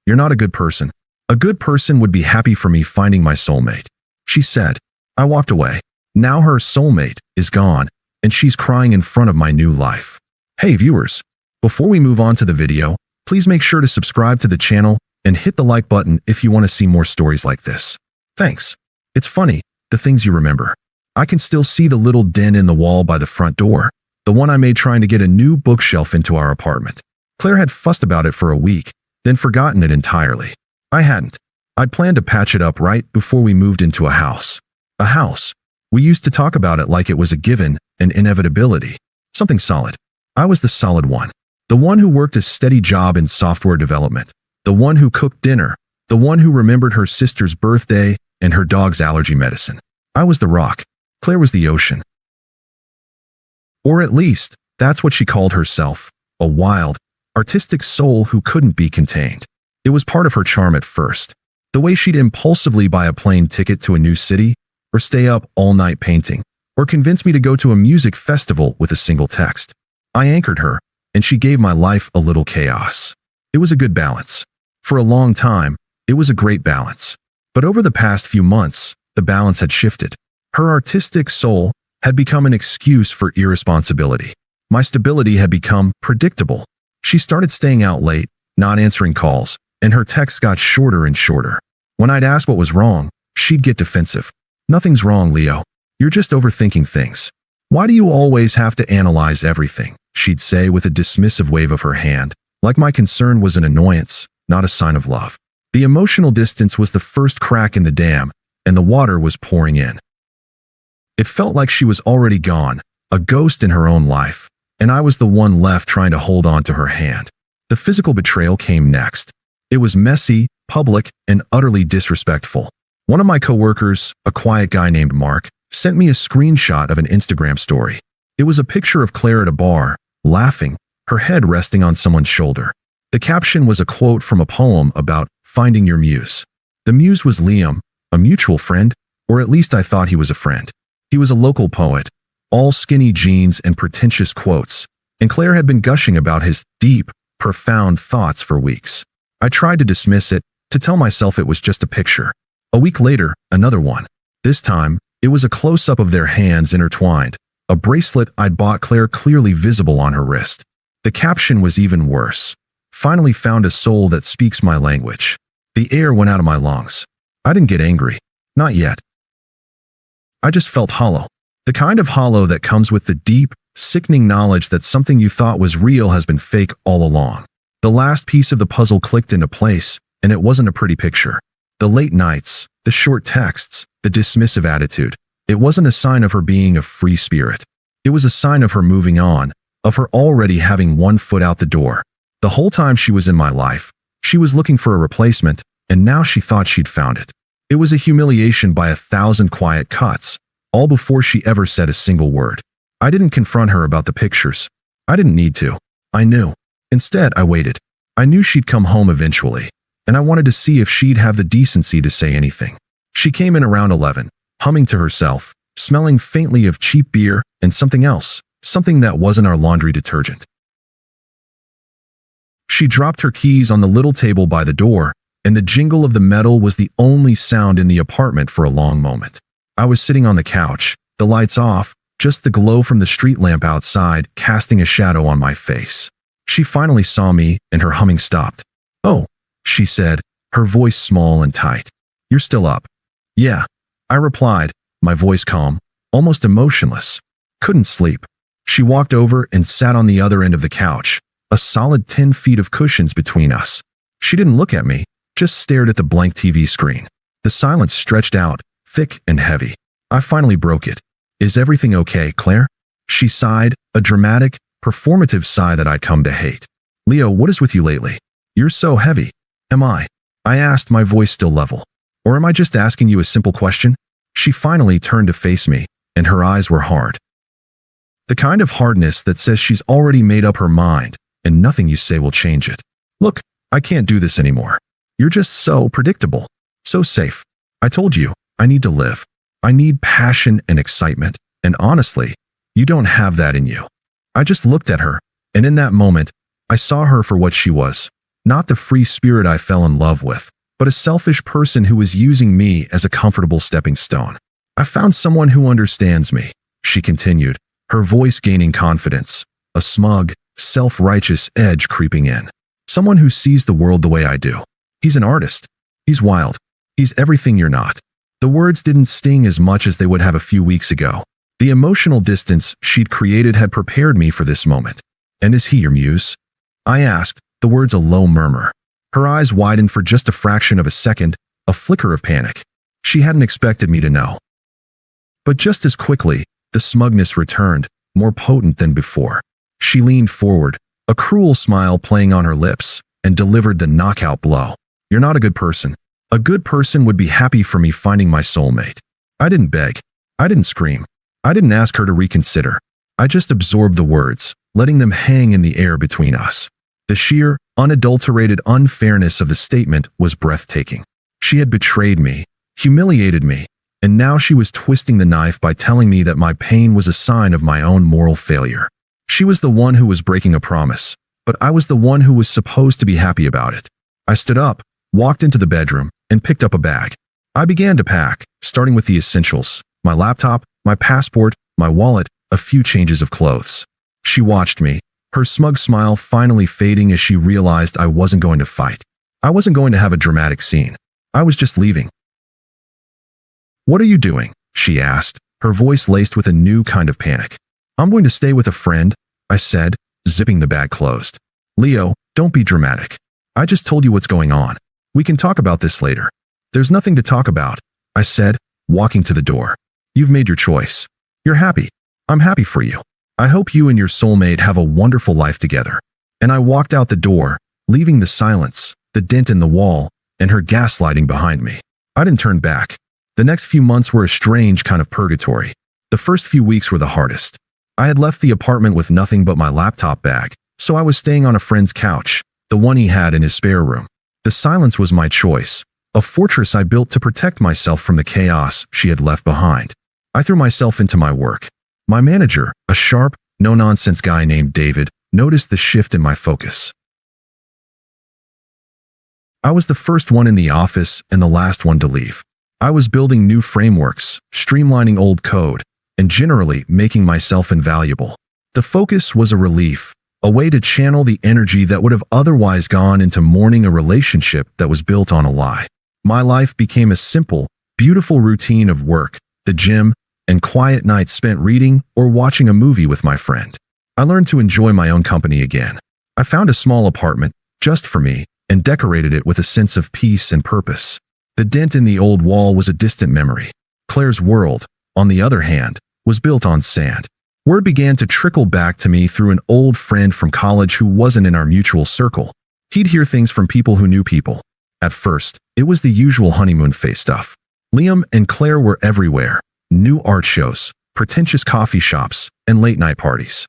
You're not a good person. A good person would be happy for me finding my soulmate," she said. I walked away. Now her soulmate is gone, and she's crying in front of my new life. Hey viewers, before we move on to the video, please make sure to subscribe to the channel and hit the like button if you want to see more stories like this. Thanks. It's funny, the things you remember. I can still see the little den in the wall by the front door, the one I made trying to get a new bookshelf into our apartment. Claire had fussed about it for a week, then forgotten it entirely. I hadn't. I'd planned to patch it up right before we moved into a house. A house. We used to talk about it like it was a given, an inevitability. Something solid. I was the solid one. The one who worked a steady job in software development. The one who cooked dinner. The one who remembered her sister's birthday and her dog's allergy medicine. I was the rock. Claire was the ocean. Or at least, that's what she called herself. A wild, artistic soul who couldn't be contained. It was part of her charm at first. The way she'd impulsively buy a plane ticket to a new city, or stay up all night painting, or convince me to go to a music festival with a single text. I anchored her, and she gave my life a little chaos. It was a good balance. For a long time, it was a great balance. But over the past few months, the balance had shifted. Her artistic soul had become an excuse for irresponsibility. My stability had become predictable. She started staying out late, not answering calls, and her texts got shorter and shorter. When I'd ask what was wrong, she'd get defensive. "Nothing's wrong, Leo. You're just overthinking things. Why do you always have to analyze everything?" she'd say with a dismissive wave of her hand, like my concern was an annoyance, not a sign of love. The emotional distance was the first crack in the dam, and the water was pouring in. It felt like she was already gone, a ghost in her own life, and I was the one left trying to hold on to her hand. The physical betrayal came next. It was messy, public, and utterly disrespectful. One of my coworkers, a quiet guy named Mark, sent me a screenshot of an Instagram story. It was a picture of Claire at a bar, laughing, her head resting on someone's shoulder. The caption was a quote from a poem about finding your muse. The muse was Liam, a mutual friend, or at least I thought he was a friend. He was a local poet, all skinny jeans and pretentious quotes, and Claire had been gushing about his deep, profound thoughts for weeks. I tried to dismiss it, to tell myself it was just a picture. A week later, another one. This time, it was a close-up of their hands intertwined, a bracelet I'd bought Claire clearly visible on her wrist. The caption was even worse. "Finally found a soul that speaks my language." The air went out of my lungs. I didn't get angry. Not yet. I just felt hollow. The kind of hollow that comes with the deep, sickening knowledge that something you thought was real has been fake all along. The last piece of the puzzle clicked into place, and it wasn't a pretty picture. The late nights, the short texts, the dismissive attitude. It wasn't a sign of her being a free spirit. It was a sign of her moving on, of her already having one foot out the door. The whole time she was in my life, she was looking for a replacement, and now she thought she'd found it. It was a humiliation by 1,000 quiet cuts, all before she ever said a single word. I didn't confront her about the pictures. I didn't need to. I knew. Instead, I waited. I knew she'd come home eventually, and I wanted to see if she'd have the decency to say anything. She came in around 11, humming to herself, smelling faintly of cheap beer and something else, something that wasn't our laundry detergent. She dropped her keys on the little table by the door, and the jingle of the metal was the only sound in the apartment for a long moment. I was sitting on the couch, the lights off, just the glow from the street lamp outside casting a shadow on my face. She finally saw me, and her humming stopped. "Oh," she said, her voice small and tight. "You're still up?" "Yeah," I replied, my voice calm, almost emotionless. "Couldn't sleep." She walked over and sat on the other end of the couch, a solid 10 feet of cushions between us. She didn't look at me, just stared at the blank TV screen. The silence stretched out, thick and heavy. I finally broke it. "Is everything okay, Claire?" She sighed, a dramatic, performative sigh that I'd come to hate. "Leo, what is with you lately? You're so heavy." "Am I?" I asked, my voice still level. "Or am I just asking you a simple question?" She finally turned to face me, and her eyes were hard. The kind of hardness that says she's already made up her mind, and nothing you say will change it. "Look, I can't do this anymore. You're just so predictable, so safe. I told you, I need to live. I need passion and excitement, and honestly, you don't have that in you." I just looked at her, and in that moment, I saw her for what she was, not the free spirit I fell in love with, but a selfish person who was using me as a comfortable stepping stone. I found someone who understands me, she continued, her voice gaining confidence, a smug, self-righteous edge creeping in. Someone who sees the world the way I do. He's an artist. He's wild. He's everything you're not. The words didn't sting as much as they would have a few weeks ago. The emotional distance she'd created had prepared me for this moment. And is he your muse? I asked, the words a low murmur. Her eyes widened for just a fraction of a second, a flicker of panic. She hadn't expected me to know. But just as quickly, the smugness returned, more potent than before. She leaned forward, a cruel smile playing on her lips, and delivered the knockout blow. You're not a good person. A good person would be happy for me finding my soulmate. I didn't beg. I didn't scream. I didn't ask her to reconsider. I just absorbed the words, letting them hang in the air between us. The sheer, unadulterated unfairness of the statement was breathtaking. She had betrayed me, humiliated me, and now she was twisting the knife by telling me that my pain was a sign of my own moral failure. She was the one who was breaking a promise, but I was the one who was supposed to be happy about it. I stood up, walked into the bedroom, and picked up a bag. I began to pack, starting with the essentials, my laptop, my passport, my wallet, a few changes of clothes. She watched me, her smug smile finally fading as she realized I wasn't going to fight. I wasn't going to have a dramatic scene. I was just leaving. What are you doing? She asked, her voice laced with a new kind of panic. I'm going to stay with a friend, I said, zipping the bag closed. Leo, don't be dramatic. I just told you what's going on. We can talk about this later. There's nothing to talk about, I said, walking to the door. You've made your choice. You're happy. I'm happy for you. I hope you and your soulmate have a wonderful life together. And I walked out the door, leaving the silence, the dent in the wall, and her gaslighting behind me. I didn't turn back. The next few months were a strange kind of purgatory. The first few weeks were the hardest. I had left the apartment with nothing but my laptop bag, so I was staying on a friend's couch, the one he had in his spare room. The silence was my choice, a fortress I built to protect myself from the chaos she had left behind. I threw myself into my work. My manager, a sharp, no-nonsense guy named David, noticed the shift in my focus. I was the first one in the office and the last one to leave. I was building new frameworks, streamlining old code, and generally making myself invaluable. The focus was a relief, a way to channel the energy that would have otherwise gone into mourning a relationship that was built on a lie. My life became a simple, beautiful routine of work, the gym, and quiet nights spent reading or watching a movie with my friend. I learned to enjoy my own company again. I found a small apartment, just for me, and decorated it with a sense of peace and purpose. The dent in the old wall was a distant memory. Claire's world, on the other hand, was built on sand. Word began to trickle back to me through an old friend from college who wasn't in our mutual circle. He'd hear things from people who knew people. At first, it was the usual honeymoon phase stuff. Liam and Claire were everywhere. New art shows, pretentious coffee shops, and late-night parties.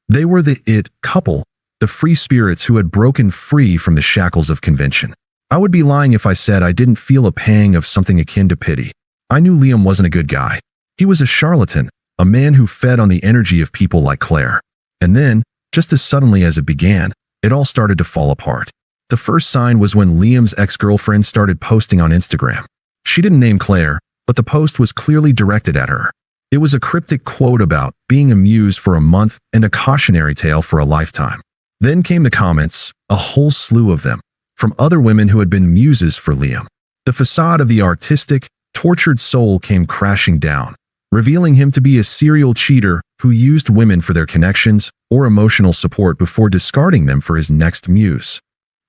They were the it couple, the free spirits who had broken free from the shackles of convention. I would be lying if I said I didn't feel a pang of something akin to pity. I knew Liam wasn't a good guy. He was a charlatan, a man who fed on the energy of people like Claire. And then, just as suddenly as it began, it all started to fall apart. The first sign was when Liam's ex-girlfriend started posting on Instagram. She didn't name Claire, but the post was clearly directed at her. It was a cryptic quote about being a muse for a month and a cautionary tale for a lifetime. Then came the comments, a whole slew of them, from other women who had been muses for Liam. The facade of the artistic, tortured soul came crashing down, revealing him to be a serial cheater who used women for their connections or emotional support before discarding them for his next muse.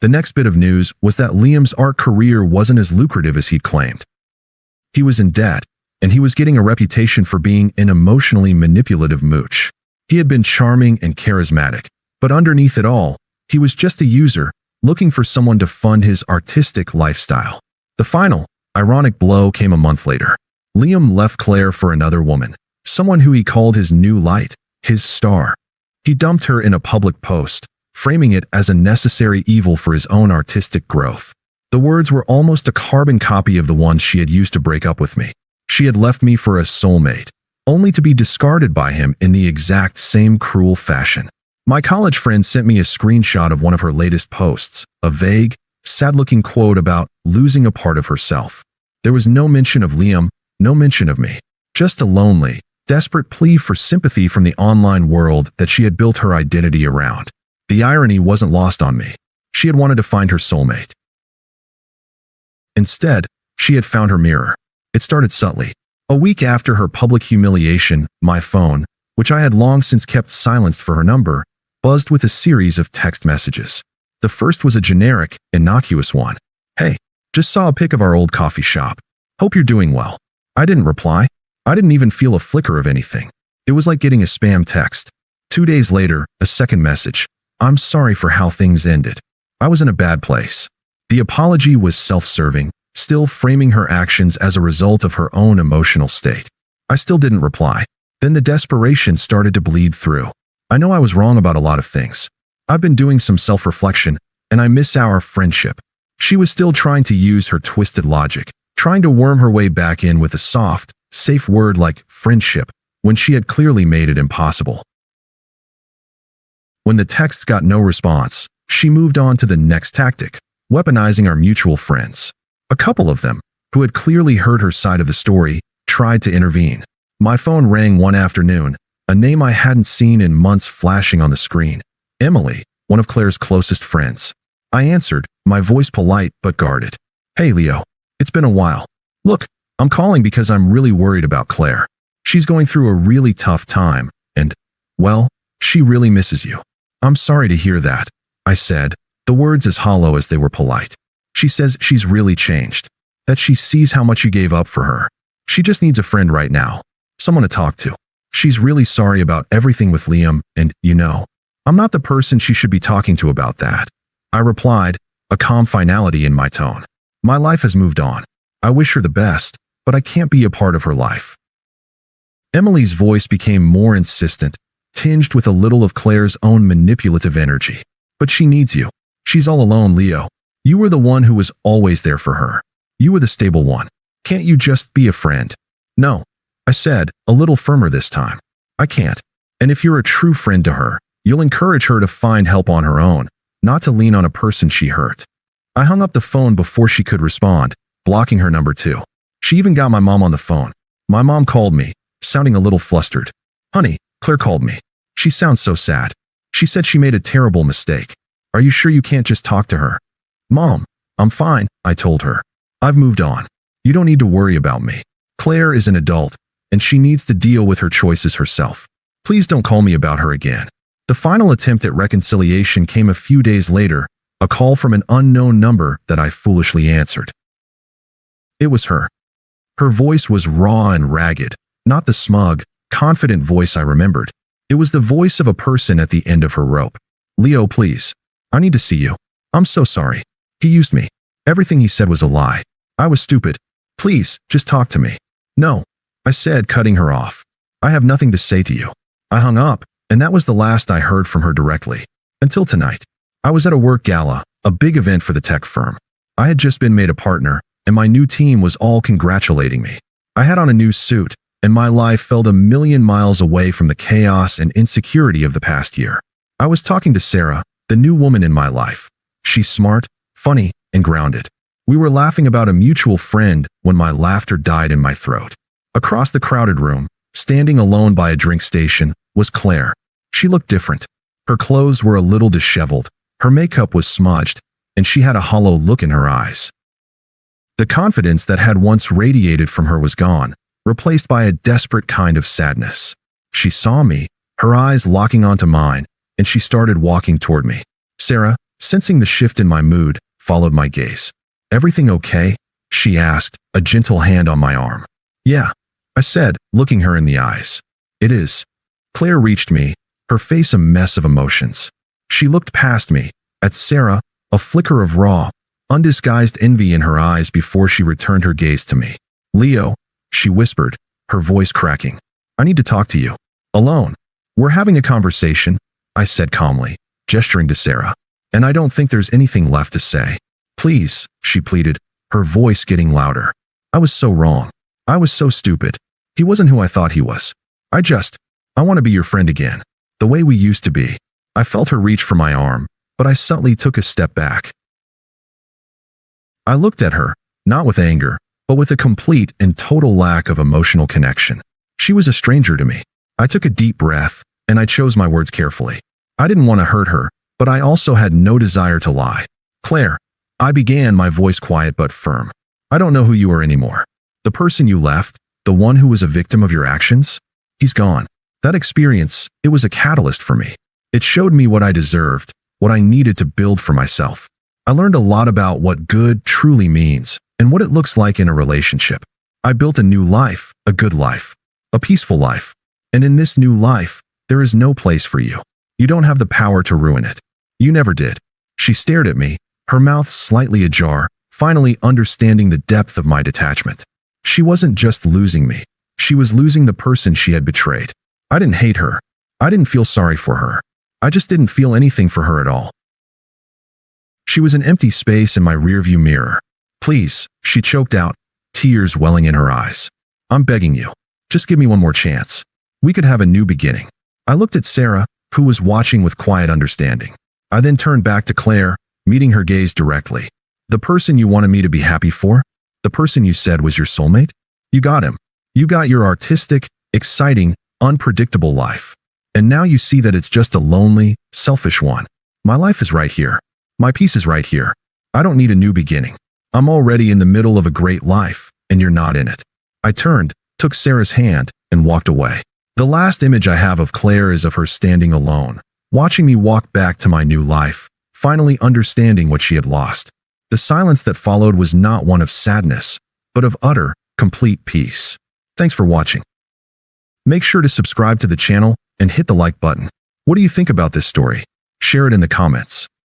The next bit of news was that Liam's art career wasn't as lucrative as he'd claimed. He was in debt, and he was getting a reputation for being an emotionally manipulative mooch. He had been charming and charismatic, but underneath it all, he was just a user, looking for someone to fund his artistic lifestyle. The final, ironic blow came a month later. Liam left Claire for another woman, someone who he called his new light, his star. He dumped her in a public post, framing it as a necessary evil for his own artistic growth. The words were almost a carbon copy of the ones she had used to break up with me. She had left me for a soulmate, only to be discarded by him in the exact same cruel fashion. My college friend sent me a screenshot of one of her latest posts, a vague, sad-looking quote about losing a part of herself. There was no mention of Liam, no mention of me. Just a lonely, desperate plea for sympathy from the online world that she had built her identity around. The irony wasn't lost on me. She had wanted to find her soulmate. Instead, she had found her mirror. It started subtly. A week after her public humiliation, my phone, which I had long since kept silenced for her number, buzzed with a series of text messages. The first was a generic, innocuous one. "Hey, just saw a pic of our old coffee shop. Hope you're doing well." I didn't reply. I didn't even feel a flicker of anything. It was like getting a spam text. 2 days later, a second message. "I'm sorry for how things ended. I was in a bad place." The apology was self-serving, still framing her actions as a result of her own emotional state. I still didn't reply. Then the desperation started to bleed through. I know I was wrong about a lot of things. I've been doing some self-reflection, and I miss our friendship. She was still trying to use her twisted logic, trying to worm her way back in with a soft, safe word like friendship, when she had clearly made it impossible. When the texts got no response, she moved on to the next tactic, weaponizing our mutual friends. A couple of them, who had clearly heard her side of the story, tried to intervene. My phone rang one afternoon, a name I hadn't seen in months flashing on the screen. Emily, one of Claire's closest friends. I answered, my voice polite but guarded. "Hey Leo, it's been a while. Look, I'm calling because I'm really worried about Claire. She's going through a really tough time, and, well, she really misses you." "I'm sorry to hear that," I said, the words as hollow as they were polite. "She says she's really changed, that she sees how much you gave up for her. She just needs a friend right now, someone to talk to. She's really sorry about everything with Liam, and, I'm not the person she should be talking to about that." I replied, a calm finality in my tone. "My life has moved on. I wish her the best, but I can't be a part of her life." Emily's voice became more insistent, tinged with a little of Claire's own manipulative energy. "But she needs you. She's all alone, Leo. You were the one who was always there for her. You were the stable one. Can't you just be a friend?" "No," I said, a little firmer this time. "I can't. And if you're a true friend to her, you'll encourage her to find help on her own, not to lean on a person she hurt." I hung up the phone before she could respond, blocking her number too. She even got my mom on the phone. My mom called me, sounding a little flustered. "Honey, Claire called me. She sounds so sad. She said she made a terrible mistake. Are you sure you can't just talk to her?" "Mom, I'm fine," I told her. "I've moved on. You don't need to worry about me. Claire is an adult, and she needs to deal with her choices herself. Please don't call me about her again." The final attempt at reconciliation came a few days later, a call from an unknown number that I foolishly answered. It was her. Her voice was raw and ragged, not the smug, confident voice I remembered. It was the voice of a person at the end of her rope. "Leo, please. I need to see you. I'm so sorry. He used me. Everything he said was a lie. I was stupid. Please, just talk to me." "No," I said, cutting her off. "I have nothing to say to you." I hung up, and that was the last I heard from her directly. Until tonight. I was at a work gala, a big event for the tech firm. I had just been made a partner, and my new team was all congratulating me. I had on a new suit, and my life felt a million miles away from the chaos and insecurity of the past year. I was talking to Sarah, the new woman in my life. She's smart, funny, and grounded. We were laughing about a mutual friend when my laughter died in my throat. Across the crowded room, standing alone by a drink station, was Claire. She looked different. Her clothes were a little disheveled, her makeup was smudged, and she had a hollow look in her eyes. The confidence that had once radiated from her was gone, replaced by a desperate kind of sadness. She saw me, her eyes locking onto mine, and she started walking toward me. Sarah, sensing the shift in my mood, followed my gaze. "Everything okay?" she asked, a gentle hand on my arm. "Yeah," I said, looking her in the eyes. "It is." Claire reached me, her face a mess of emotions. She looked past me, at Sarah, a flicker of raw, undisguised envy in her eyes before she returned her gaze to me. "Leo," she whispered, her voice cracking. "I need to talk to you. Alone." "We're having a conversation," I said calmly, gesturing to Sarah. "And I don't think there's anything left to say." "Please," she pleaded, her voice getting louder. "I was so wrong. I was so stupid. He wasn't who I thought he was. I want to be your friend again. The way we used to be." I felt her reach for my arm, but I subtly took a step back. I looked at her, not with anger, but with a complete and total lack of emotional connection. She was a stranger to me. I took a deep breath, and I chose my words carefully. I didn't want to hurt her, but I also had no desire to lie. Claire, I began, my voice quiet but firm. I don't know who you are anymore. The person you left, the one who was a victim of your actions, he's gone. That experience, it was a catalyst for me. It showed me what I deserved, what I needed to build for myself. I learned a lot about what good truly means and what it looks like in a relationship. I built a new life, a good life, a peaceful life. And in this new life, there is no place for you. You don't have the power to ruin it. You never did. She stared at me, her mouth slightly ajar, finally understanding the depth of my detachment. She wasn't just losing me. She was losing the person she had betrayed. I didn't hate her. I didn't feel sorry for her. I just didn't feel anything for her at all. She was an empty space in my rearview mirror. Please, she choked out, tears welling in her eyes. I'm begging you. Just give me one more chance. We could have a new beginning. I looked at Sarah, who was watching with quiet understanding. I then turned back to Claire, meeting her gaze directly. The person you wanted me to be happy for? The person you said was your soulmate? You got him. You got your artistic, exciting, unpredictable life. And now you see that it's just a lonely, selfish one. My life is right here. My peace is right here. I don't need a new beginning. I'm already in the middle of a great life, and you're not in it. I turned, took Sarah's hand, and walked away. The last image I have of Claire is of her standing alone, watching me walk back to my new life, finally understanding what she had lost. The silence that followed was not one of sadness, but of utter, complete peace. Thanks for watching. Make sure to subscribe to the channel and hit the like button. What do you think about this story? Share it in the comments.